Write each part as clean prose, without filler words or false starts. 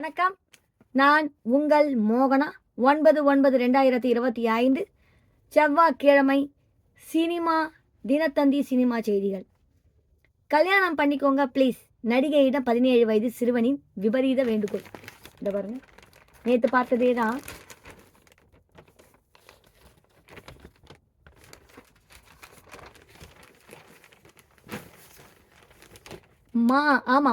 வணக்கம். நான் உங்கள் மோகனா. 9/9/2025 செவ்வாய்க்கிழமை சினிமா தினத்தந்தி சினிமா செய்திகள். கல்யாணம் பண்ணிக்கோங்க ப்ளீஸ். நடிகையிடம் 17 வயது சிறுவனின் விபரீத வேண்டுகோள். இந்த பாருங்க, நேற்று பார்த்ததே தான்.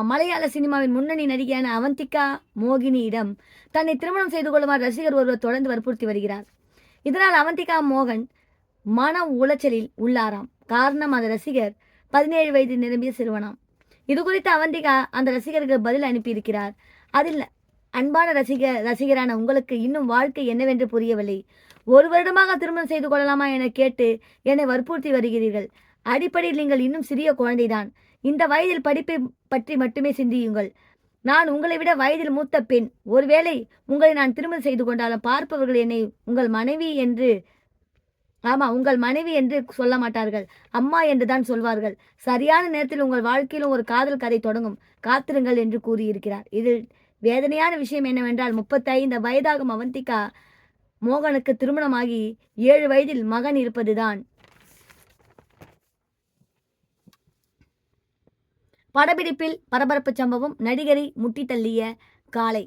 மலையாள சினிமாவின் முன்னணி நடிகையான அவந்திகா மோகினியிடம் தன்னை திருமணம் செய்து கொள்ளுமாறு ரசிகர் ஒருவர் தொடர்ந்து வற்புறுத்தி வருகிறார். இதனால் அவந்திகா மோகன் மன உளைச்சலில் உள்ளாராம். காரணம், அந்த ரசிகர் 17 வயது நிரம்பிய சிறுவனாம். இது குறித்து அவந்திகா அந்த ரசிகருக்கு பதில் அனுப்பியிருக்கிறார். அதில், அன்பான ரசிகரான உங்களுக்கு இன்னும் வாழ்க்கை என்னவென்று புரியவில்லை. 1 வருடமாக திருமணம் செய்து கொள்ளலாமா என கேட்டு என்னை வற்புறுத்தி வருகிறீர்கள். அடிப்படையில் நீங்கள் இன்னும் சிறிய குழந்தைதான். இந்த வயதில் படிப்பை பற்றி மட்டுமே சிந்தியுங்கள். நான் உங்களை விட வயதில் மூத்த பெண். ஒருவேளை உங்களை நான் திருமணம் செய்து கொண்டாலும் பார்ப்பவர்கள் என்னை உங்கள் மனைவி என்று சொல்ல மாட்டார்கள், அம்மா என்று தான் சொல்வார்கள். சரியான நேரத்தில் உங்கள் வாழ்க்கையிலும் ஒரு காதல் கதை தொடங்கும், காத்திருங்கள் என்று கூறியிருக்கிறார். இதில் வேதனையான விஷயம் என்னவென்றால் 35 வயதாகும் அவந்திகா மோகனுக்கு திருமணமாகி 7 வயதில் மகன் இருப்பதுதான். படப்பிடிப்பில் பரபரப்பு சம்பவம். நடிகரை முட்டி தள்ளிய காளை.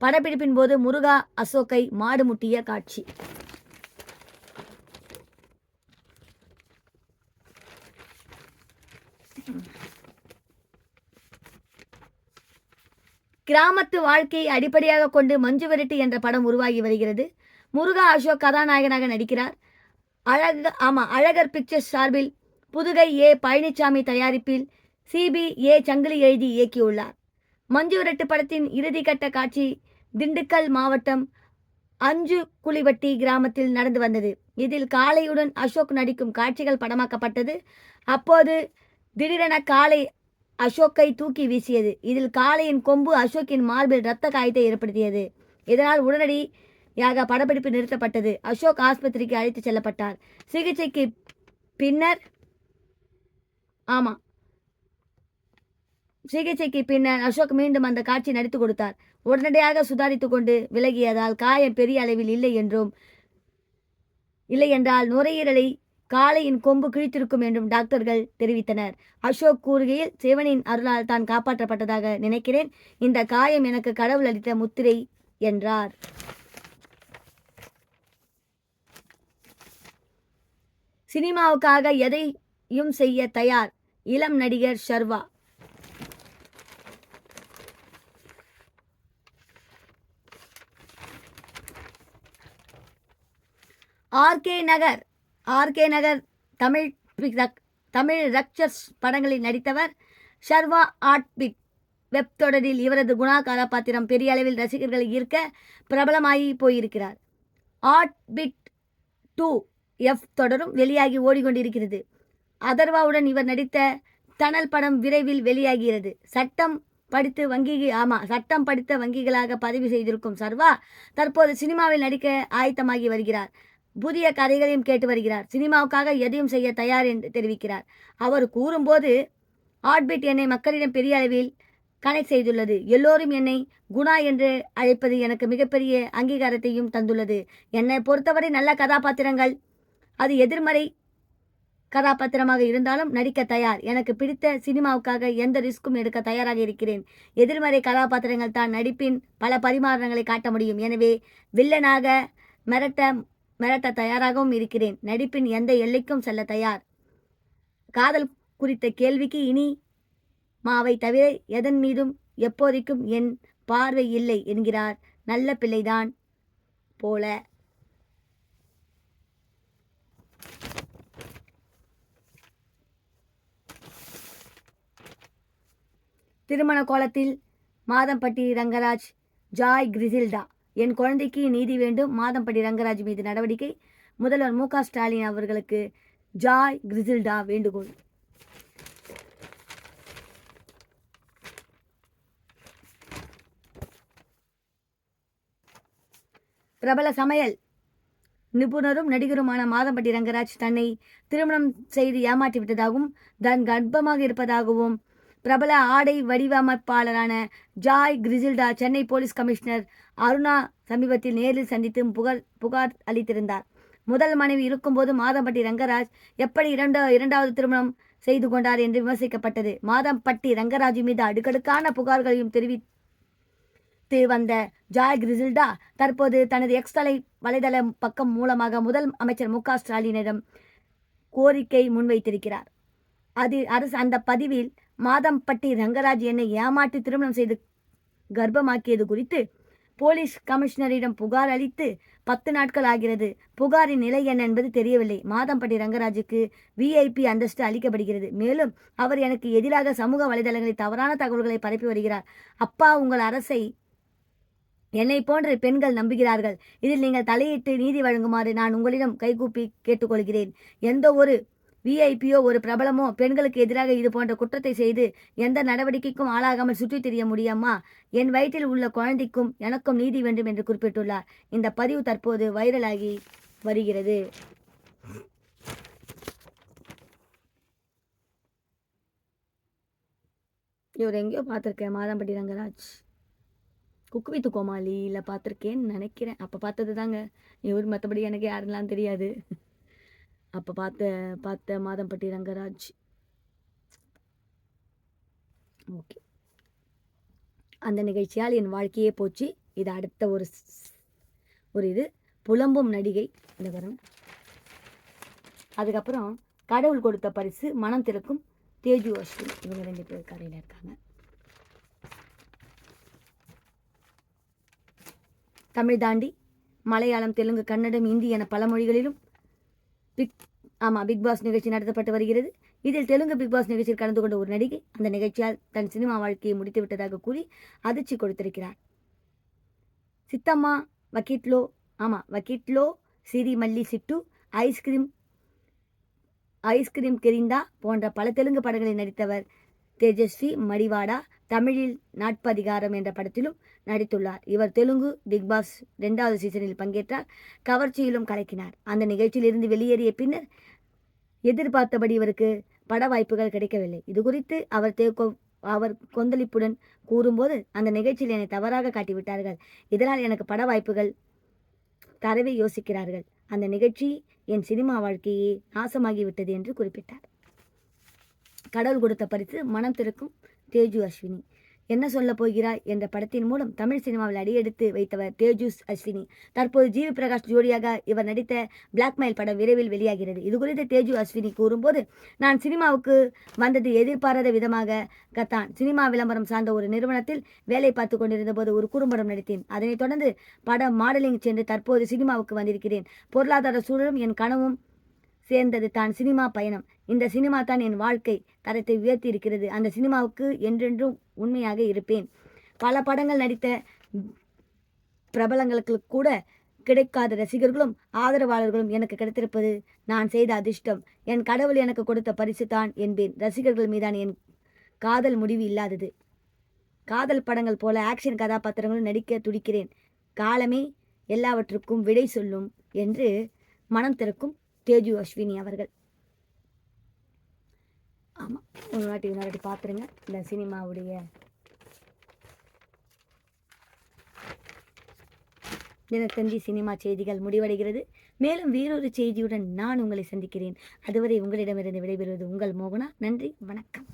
படப்பிடிப்பின் போது முருகா அசோக்கை மாடு முட்டிய காட்சி. கிராமத்து வாழ்க்கையை அடிப்படையாக கொண்டு மஞ்சு விரட்டு என்ற படம் உருவாகி வருகிறது. முருகா அசோக் கதாநாயகனாக நடிக்கிறார். அழகர் பிக்சர்ஸ் சார்பில் புதுகை பழனிசாமி தயாரிப்பில் CBA சங்கிலி எழுதி இயக்கியுள்ளார். மஞ்சு விரட்டு படத்தின் இறுதிக்கட்ட காட்சி திண்டுக்கல் மாவட்டம் அஞ்சுக்குழிவட்டி கிராமத்தில் நடந்து வந்தது. இதில் காளையுடன் அசோக் நடிக்கும் காட்சிகள் படமாக்கப்பட்டது. அப்போது திடீரென காளை அசோக்கை தூக்கி வீசியது. இதில் காளையின் கொம்பு அசோக்கின் மார்பில் இரத்த காயத்தை ஏற்படுத்தியது. இதனால் உடனடியாக படப்பிடிப்பு நிறுத்தப்பட்டது. அசோக் ஆஸ்பத்திரிக்கு அழைத்து செல்லப்பட்டார். சிகிச்சைக்கு பின்னர் அசோக் மீண்டும் அந்த காட்சி நடித்து கொடுத்தார். உடனடியாக சுதாரித்துக் கொண்டு விலகியதால் காயம் பெரிய அளவில் இல்லை என்றால் நுரையீரலை காளையின் கொம்பு கிழித்திருக்கும் என்றும் டாக்டர்கள் தெரிவித்தனர். அசோக் கூறுகையில், சிவனின் அருளால் தான் காப்பாற்றப்பட்டதாக நினைக்கிறேன். இந்த காயம் எனக்கு கடவுள் அளித்த முத்திரை என்றார். சினிமாவுக்காக எதையும் செய்ய தயார் இளம் நடிகர் ஷர்வா. ஆர்கே நகர் தமிழ் ரக்ஷஸ் படங்களில் நடித்தவர் ஷர்வா. ஆர்ட்பிட் வெப் தொடரில் இவரது குணா கதாபாத்திரம் பெரிய அளவில் ரசிகர்களை ஈர்க்க பிரபலமாகி போயிருக்கிறார். ஆர்ட்பிட் 2F தொடரும் வெளியாகி ஓடிக்கொண்டிருக்கிறது. அதர்வாவுடன் இவர் நடித்த தணல் படம் விரைவில் வெளியாகிறது. சட்டம் படித்த வங்கிகளாக பதிவு செய்திருக்கும் ஷர்வா தற்போது சினிமாவில் நடிக்க ஆயத்தமாகி வருகிறார். புதிய கதைகளையும் கேட்டு வருகிறார். சினிமாவுக்காக எதையும் செய்ய தயார் என்று தெரிவிக்கிறார். அவர் கூறும்போது, ஆர்ட்பிட் என்னை மக்களிடம் பெரிய அளவில் கனெக்ட் செய்துள்ளது. எல்லோரும் என்னை குணா என்று அழைப்பது எனக்கு மிகப்பெரிய அங்கீகாரத்தையும் தந்துள்ளது. என்னை பொறுத்தவரை நல்ல கதாபாத்திரங்கள், அது எதிர்மறை கதாபாத்திரமாக இருந்தாலும் நடிக்க தயார். எனக்கு பிடித்த சினிமாவுக்காக எந்த ரிஸ்க்கும் எடுக்க தயாராக இருக்கிறேன். எதிர்மறை கதாபாத்திரங்கள் தான் நடிப்பின் பல பரிமாற்றங்களை காட்ட முடியும். எனவே வில்லனாக மிரட்ட தயாராகவும் இருக்கிறேன். நடிப்பின் எந்த எல்லைக்கும் செல்ல தயார். காதல் குறித்த கேள்விக்கு இனி மாவை தவிர எதன் மீதும் எப்போதைக்கும் என் பார்வை இல்லை என்கிறார். நல்ல பிள்ளைதான் போல. திருமண கோலத்தில் மாதம்பட்டி ரங்கராஜ் ஜாய் கிரிசில்டா. என் குழந்தைக்கு நீதி வேண்டும். மாதம்பட்டி ரங்கராஜ் மீது நடவடிக்கை. முதல்வர் மு.க. ஸ்டாலின் அவர்களுக்கு ஜாய் கிரிசில்டா வேண்டுகோள். பிரபல சமையல் நிபுணரும் நடிகருமான மாதம்பட்டி ரங்கராஜ் தன்னை திருமணம் செய்து ஏமாற்றிவிட்டதாகவும் தான் கர்ப்பமாக இருப்பதாகவும் பிரபல ஆடை வடிவமைப்பாளரான ஜாய் கிரிசில்டா சென்னை போலீஸ் கமிஷனர் அருணா சமீபத்தில் நேரில் சந்தித்து புகார் அளித்திருந்தார். முதல் மனைவி இருக்கும்போது மாதம்பட்டி ரங்கராஜ் எப்படி இரண்டாவது திருமணம் செய்து கொண்டார் என்று விமர்சிக்கப்பட்டது. மாதம்பட்டி ரங்கராஜ் மீது அடுக்கடுக்கான புகார்களையும் தெரிவித்து வந்த ஜாய் கிரிசில்டா தற்போது தனது எக்ஸ் வலைதள பக்கம் மூலமாக முதல் அமைச்சர் மு க ஸ்டாலினிடம் கோரிக்கை முன்வைத்திருக்கிறார். அந்த பதிவில் மாதம்பட்டி ரங்கராஜ் என்னை ஏமாற்றி திருமணம் செய்து கர்ப்பமாக்கியது குறித்து போலீஸ் கமிஷனரிடம் புகார் அளித்து 10 நாட்கள் ஆகிறது. புகாரின் நிலை என்ன என்பது தெரியவில்லை. மாதம்பட்டி ரங்கராஜுக்கு VIP அந்தஸ்து அளிக்கப்படுகிறது. மேலும் அவர் எனக்கு எதிராக சமூக வலைதளங்களில் தவறான தகவல்களை பரப்பி வருகிறார். அப்பா, உங்கள் அரசை என்னை போன்ற பெண்கள் நம்புகிறார்கள். இதில் நீங்கள் தலையிட்டு நீதி வழங்குமாறு நான் உங்களிடம் கைகூப்பி கேட்டுக்கொள்கிறேன். எந்த ஒரு VIPயோ ஒரு பிரபலமோ பெண்களுக்கு எதிராக இது போன்ற குற்றத்தை செய்து எந்த நடவடிக்கைக்கும் ஆளாகாமல் சுற்றித் திரிய முடியுமா? என் வயிற்றில் உள்ள குழந்தைக்கும் எனக்கும் நீதி வேண்டும் என்று குறிப்பிட்டுள்ளார். இந்த பதிவு தற்போது வைரலாகி வருகிறது. இவர் எங்கேயோ பார்த்துருக்கேன், மாதம்பட்டி ரங்கராஜ். குக்கு வித்து கோமாளியில் பார்த்துருக்கேன்னு நினைக்கிறேன். அப்போ பார்த்தது தாங்க இவர், மற்றபடி எனக்கு யாருலாம் தெரியாது. அப்போ பார்த்த மாதம்பட்டி ரங்கராஜ். ஓகே, அந்த நிகழ்ச்சியால் என் வாழ்க்கையே போச்சு. இது அடுத்த ஒரு இது புலம்பும் நடிகை இந்த பாருங்க. அதுக்கப்புறம் கடவுள் கொடுத்த பரிசு மனம் திறக்கும் தேஜு அஸ்வினி. இவங்க 2 பேர் கரையில் இருக்காங்க. தமிழ் தாண்டி மலையாளம், தெலுங்கு, கன்னடம், இந்தி என பல மொழிகளிலும் பிக் பாஸ் நிகழ்ச்சி நடத்தப்பட்டு வருகிறது. இதில் தெலுங்கு பிக் பாஸ் நிகழ்ச்சியில் கலந்து கொண்ட ஒரு நடிகை அந்த நிகழ்ச்சியால் தன் சினிமா வாழ்க்கையை முடித்து விட்டதாக கூறி அதிர்ச்சி கொடுத்திருக்கிறார். சித்தம்மா, வக்கீட்லோ, சிரி மல்லி சிட்டு, ஐஸ்கிரீம் கெரிந்தா போன்ற பல தெலுங்கு படங்களில் நடித்தவர் தேஜஸ்வி மடிவாடா தமிழில் நாட்பதிகாரம் என்ற படத்திலும் நடித்துள்ளார். இவர் தெலுங்கு பிக் பாஸ் 2வது சீசனில் பங்கேற்றார். கவர்ச்சியிலும் கலக்கினார். அந்த நிகழ்ச்சியில் இருந்து வெளியேறிய பின்னர் எதிர்பார்த்தபடி இவருக்கு பட வாய்ப்புகள் கிடைக்கவில்லை. இது குறித்து அவர் கொந்தளிப்புடன் கூறும்போது, அந்த நிகழ்ச்சியில் என்னை தவறாக காட்டிவிட்டார்கள். இதனால் எனக்கு பட வாய்ப்புகள் தரவே யோசிக்கிறார்கள். அந்த நிகழ்ச்சி என் சினிமா வாழ்க்கையே நாசமாகிவிட்டது என்று குறிப்பிட்டார். கடவுள் கொடுத்த பரிசு மனம் திறக்கும் தேஜு அஸ்வினி. என்ன சொல்ல போகிறாய் என்ற படத்தின் மூலம் தமிழ் சினிமாவில் அடியெடுத்து வைத்தவர் தேஜு அஸ்வினி. தற்போது ஜிவி பிரகாஷ் ஜோடியாக இவர் நடித்த பிளாக்மெயில் படம் விரைவில் வெளியாகிறது. இதுகுறித்து தேஜு அஸ்வினி கூறும்போது, நான் சினிமாவுக்கு வந்தது எதிர்பாராத விதமாக கத்தான். சினிமா விளம்பரம் சார்ந்த ஒரு நிறுவனத்தில் வேலை பார்த்து கொண்டிருந்த போது ஒரு குறும்படம் நடித்தேன். அதனைத் தொடர்ந்து படம் மாடலிங் சென்று தற்போது சினிமாவுக்கு வந்திருக்கிறேன். பொருளாதார சூழலும் என் கனவும் சேர்ந்தது தான் சினிமா பயணம். இந்த சினிமா தான் என் வாழ்க்கை தரத்தை உயர்த்தி இருக்கிறது. அந்த சினிமாவுக்கு என்றென்றும் உண்மையாக இருப்பேன். பல படங்கள் நடித்த பிரபலங்களுக்கு கூட கிடைக்காத ரசிகர்களும் ஆதரவாளர்களும் எனக்கு கிடைத்திருப்பது நான் செய்த அதிர்ஷ்டம். என் கடவுள் எனக்கு கொடுத்த பரிசு தான் என்பேன். ரசிகர்கள் மீதான என் காதல் முடிவு இல்லாதது. காதல் படங்கள் போல ஆக்ஷன் கதாபாத்திரங்களும் நடிக்க துடிக்கிறேன். காலமே எல்லாவற்றுக்கும் விடை சொல்லும் என்று மனம் திறக்கும் தேஜு அஸ்வினி அவர்கள். ஆமாம், ஒரு வாட்டி பார்த்துருங்க. இந்த சினிமாவுடைய தினத்தந்தி சினிமா செய்திகள் முடிவடைகிறது. மேலும் வேறொரு செய்தியுடன் நான் உங்களை சந்திக்கிறேன். அதுவரை உங்களிடமிருந்து விடைபெறுவது உங்கள் மோகனா. நன்றி, வணக்கம்.